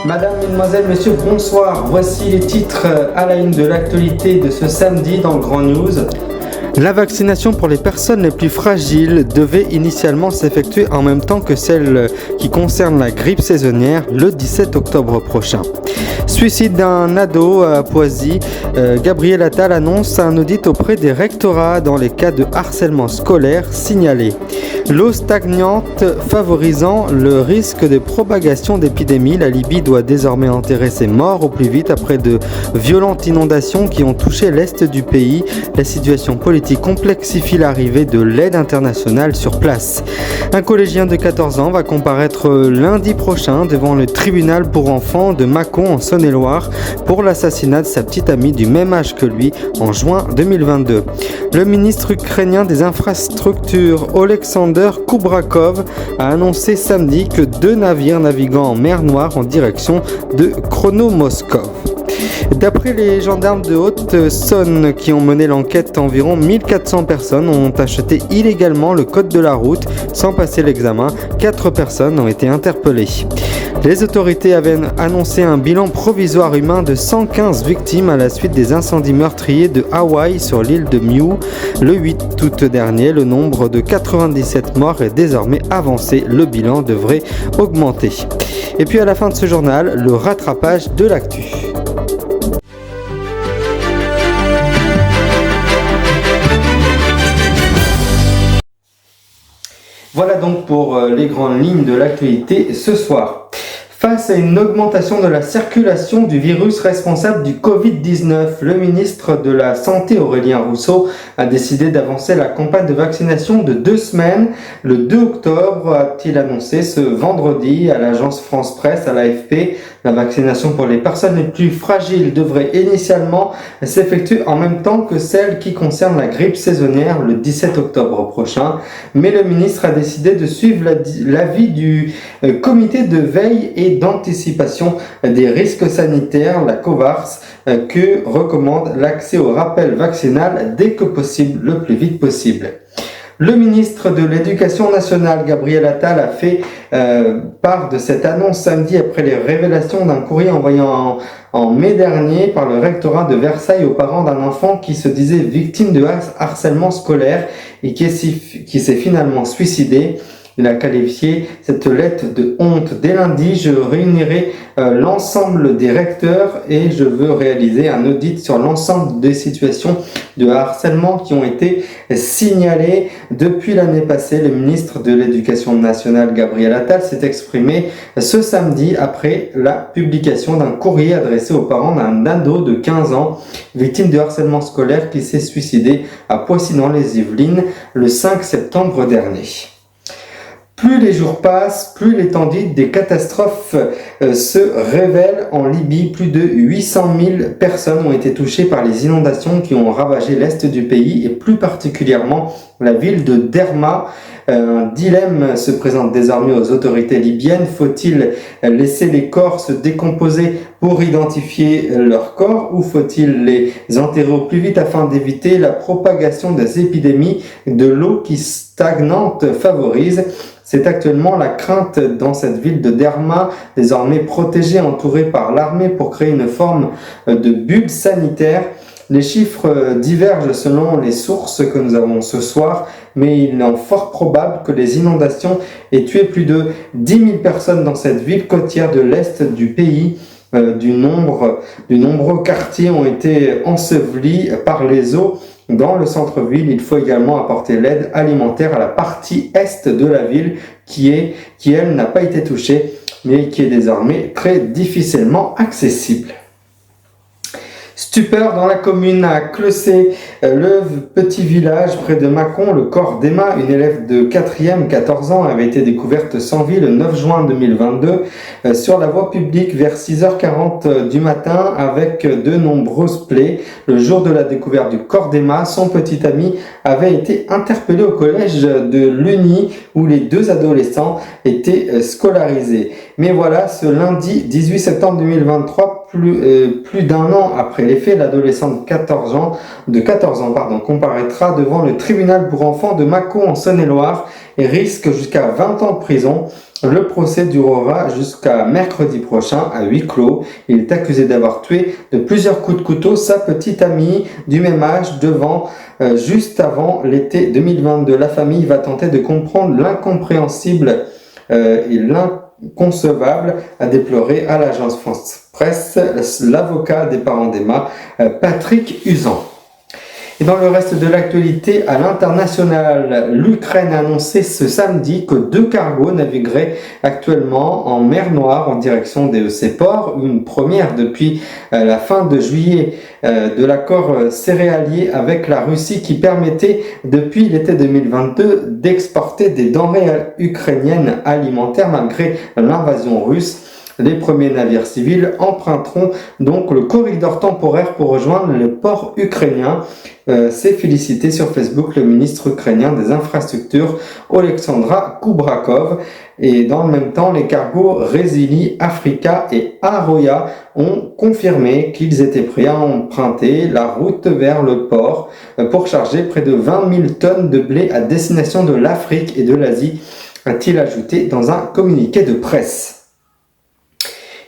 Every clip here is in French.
Madame, Mesdemoiselles, Messieurs, bonsoir. Voici les titres à la une de l'actualité de ce samedi dans le Grand News. La vaccination pour les personnes les plus fragiles devait initialement s'effectuer en même temps que celle qui concerne la grippe saisonnière le 17 octobre prochain. Suicide d'un ado à Poissy, Gabriel Attal annonce un audit auprès des rectorats dans les cas de harcèlement scolaire signalés. L'eau stagnante favorisant le risque de propagation d'épidémies, la Libye doit désormais enterrer ses morts au plus vite après de violentes inondations qui ont touché l'est du pays. La situation politique complexifie l'arrivée de l'aide internationale sur place. Un collégien de 14 ans va comparaître lundi prochain devant le tribunal pour enfants de Mâcon en Saône-et-Loire pour l'assassinat de sa petite amie du même âge que lui en juin 2022. Le ministre ukrainien des infrastructures Oleksandr Kubrakov a annoncé samedi que 2 navires naviguant en mer Noire en direction de Chrono-Moskov. D'après les gendarmes de Haute-Saône qui ont mené l'enquête, environ 1400 personnes ont acheté illégalement le code de la route sans passer l'examen. 4 personnes ont été interpellées. Les autorités avaient annoncé un bilan provisoire humain de 115 victimes à la suite des incendies meurtriers de Hawaï sur l'île de Niue. Le 8 août dernier, le nombre de 97 morts est désormais avancé. Le bilan devrait augmenter. Et puis à la fin de ce journal, le rattrapage de l'actu. Voilà donc pour les grandes lignes de l'actualité ce soir. Face à une augmentation de la circulation du virus responsable du Covid-19, le ministre de la Santé Aurélien Rousseau a décidé d'avancer la campagne de vaccination de 2 semaines. Le 2 octobre, a-t-il annoncé ce vendredi à l'agence France Presse, à l'AFP. La vaccination pour les personnes les plus fragiles devrait initialement s'effectuer en même temps que celle qui concerne la grippe saisonnière le 17 octobre prochain. Mais le ministre a décidé de suivre l'avis du comité de veille et d'anticipation des risques sanitaires, la COVARS, que recommande l'accès au rappel vaccinal dès que possible, le plus vite possible. Le ministre de l'Éducation nationale, Gabriel Attal, a fait part de cette annonce samedi après les révélations d'un courrier envoyé en mai dernier par le rectorat de Versailles aux parents d'un enfant qui se disait victime de harcèlement scolaire et qui s'est finalement suicidé. Il a qualifié cette lettre de honte. Dès lundi, je réunirai l'ensemble des recteurs et je veux réaliser un audit sur l'ensemble des situations de harcèlement qui ont été signalées. Depuis l'année passée, le ministre de l'Éducation nationale, Gabriel Attal, s'est exprimé ce samedi après la publication d'un courrier adressé aux parents d'un ado de 15 ans, victime de harcèlement scolaire qui s'est suicidé à Poissy dans les Yvelines le 5 septembre dernier. Plus les jours passent, plus l'étendue des catastrophes se révèle en Libye. Plus de 800 000 personnes ont été touchées par les inondations qui ont ravagé l'est du pays et plus particulièrement la ville de Derma. Un dilemme se présente désormais aux autorités libyennes. Faut-il laisser les corps se décomposer pour identifier leurs corps ou faut-il les enterrer au plus vite afin d'éviter la propagation des épidémies de l'eau qui stagnante favorise? C'est actuellement la crainte dans cette ville de Derma, désormais protégée, entourée par l'armée pour créer une forme de bulle sanitaire. Les chiffres divergent selon les sources que nous avons ce soir, mais il est fort probable que les inondations aient tué plus de 10 000 personnes dans cette ville côtière de l'est du pays. De nombreux quartiers ont été ensevelis par les eaux. Dans le centre-ville, il faut également apporter l'aide alimentaire à la partie est de la ville qui elle, n'a pas été touchée, mais qui est désormais très difficilement accessible. Stupeur dans la commune à Clessé, le petit village près de Mâcon, le corps d'Emma, une élève de 4e, 14 ans, avait été découverte sans vie le 9 juin 2022 sur la voie publique vers 6h40 du matin avec de nombreuses plaies. Le jour de la découverte du corps d'Emma, son petit ami avait été interpellé au collège de l'Uni où les 2 adolescents étaient scolarisés. Mais voilà, ce lundi 18 septembre 2023, plus d'un an après les faits, l'adolescent de 14 ans comparaîtra devant le tribunal pour enfants de Mâcon en Saône-et-Loire et risque jusqu'à 20 ans de prison. Le procès durera jusqu'à mercredi prochain à huis clos. Il est accusé d'avoir tué de plusieurs coups de couteau sa petite amie du même âge juste avant l'été 2022. La famille va tenter de comprendre l'incompréhensible et l'inconcevable, a déploré à l'agence France-Presse l'avocat des parents d'Emma, Patrick Usan. Et dans le reste de l'actualité, à l'international, l'Ukraine a annoncé ce samedi que 2 cargos navigueraient actuellement en mer Noire en direction de ses ports, une première depuis la fin de juillet de l'accord céréalier avec la Russie qui permettait depuis l'été 2022 d'exporter des denrées ukrainiennes alimentaires malgré l'invasion russe. Les premiers navires civils emprunteront donc le corridor temporaire pour rejoindre le port ukrainien. S'est félicité sur Facebook le ministre ukrainien des infrastructures, Oleksandra Kubrakov. Et dans le même temps, les cargos Resili, Africa et Aroya ont confirmé qu'ils étaient prêts à emprunter la route vers le port pour charger près de 20 000 tonnes de blé à destination de l'Afrique et de l'Asie, a-t-il ajouté dans un communiqué de presse.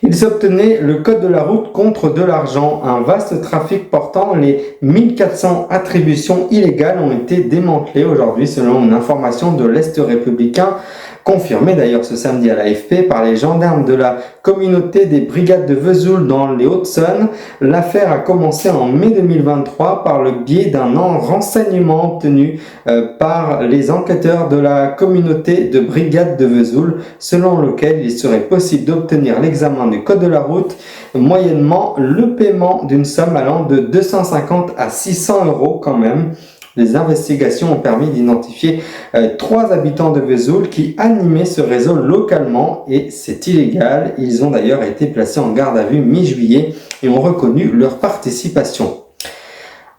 Ils obtenaient le code de la route contre de l'argent. Un vaste trafic portant les 1400 attributions illégales ont été démantelés aujourd'hui selon une information de l'Est républicain, confirmée d'ailleurs ce samedi à l'AFP par les gendarmes de la communauté des brigades de Vesoul dans les Hauts-de-Saône. L'affaire a commencé en mai 2023 par le biais d'un renseignement obtenu par les enquêteurs de la communauté de brigades de Vesoul, selon lequel il serait possible d'obtenir l'examen du code de la route moyennement le paiement d'une somme allant de 250 à 600 euros quand même. Les investigations ont permis d'identifier 3 habitants de Vesoul qui animaient ce réseau localement et c'est illégal. Ils ont d'ailleurs été placés en garde à vue mi-juillet et ont reconnu leur participation.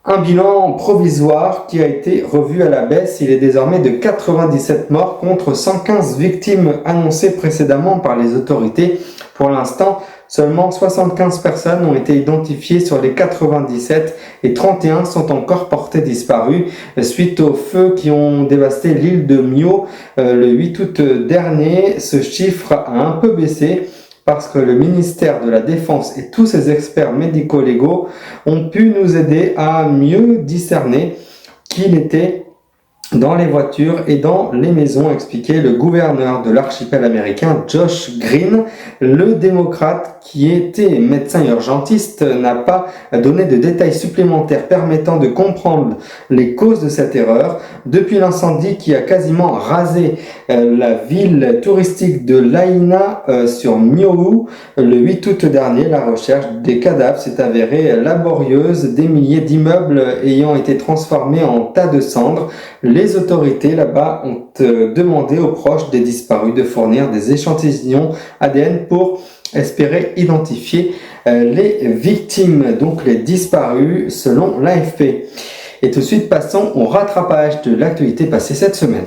Un bilan provisoire qui a été revu à la baisse. Il est désormais de 97 morts contre 115 victimes annoncées précédemment par les autorités. Pour l'instant, seulement 75 personnes ont été identifiées sur les 97 et 31 sont encore portées disparues suite aux feux qui ont dévasté l'île de Mio le 8 août dernier. Ce chiffre a un peu baissé parce que le ministère de la Défense et tous ses experts médico-légaux ont pu nous aider à mieux discerner qui était dans les voitures et dans les maisons, a expliqué le gouverneur de l'archipel américain Josh Green. Le démocrate qui était médecin urgentiste n'a pas donné de détails supplémentaires permettant de comprendre les causes de cette erreur. Depuis l'incendie qui a quasiment rasé la ville touristique de Laïna sur Miaou le 8 août dernier, la recherche des cadavres s'est avérée laborieuse, des milliers d'immeubles ayant été transformés en tas de cendres. Les autorités là-bas ont demandé aux proches des disparus de fournir des échantillons ADN pour espérer identifier les victimes, donc les disparus selon l'AFP. Et tout de suite, passons au rattrapage de l'actualité passée cette semaine.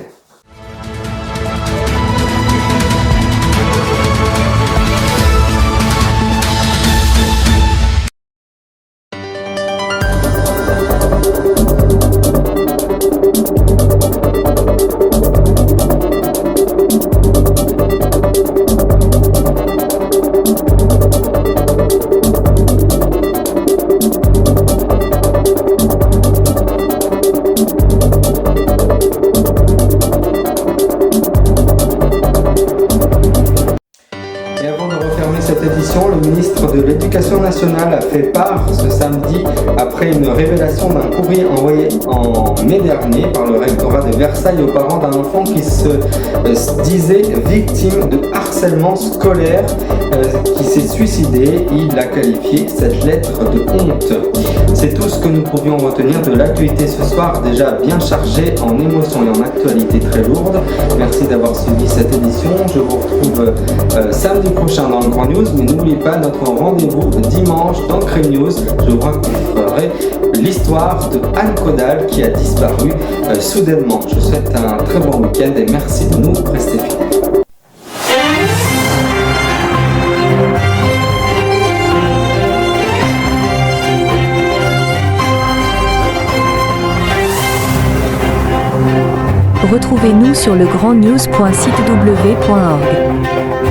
Le ministre de l'Éducation nationale a fait part ce samedi après une révélation d'un courrier envoyé en mai dernier par le rectorat de Versailles aux parents d'un enfant qui se disait victime de harcèlement scolaire, qui s'est suicidé. Il a qualifié cette lettre de honte. C'est tout ce que nous pouvions retenir de l'actualité ce soir, déjà bien chargée en émotions et en actualité très lourde. Merci d'avoir suivi cette édition. Je vous retrouve samedi prochain dans le Grand News, mais n'oubliez pas notre rendez-vous dimanche dans Crème News. Je vous raconterai l'histoire de Anne Caudal qui a disparu soudainement. Je vous souhaite un très bon week-end et merci de nous rester fidèles. Retrouvez-nous sur legrandnews.sitew.org.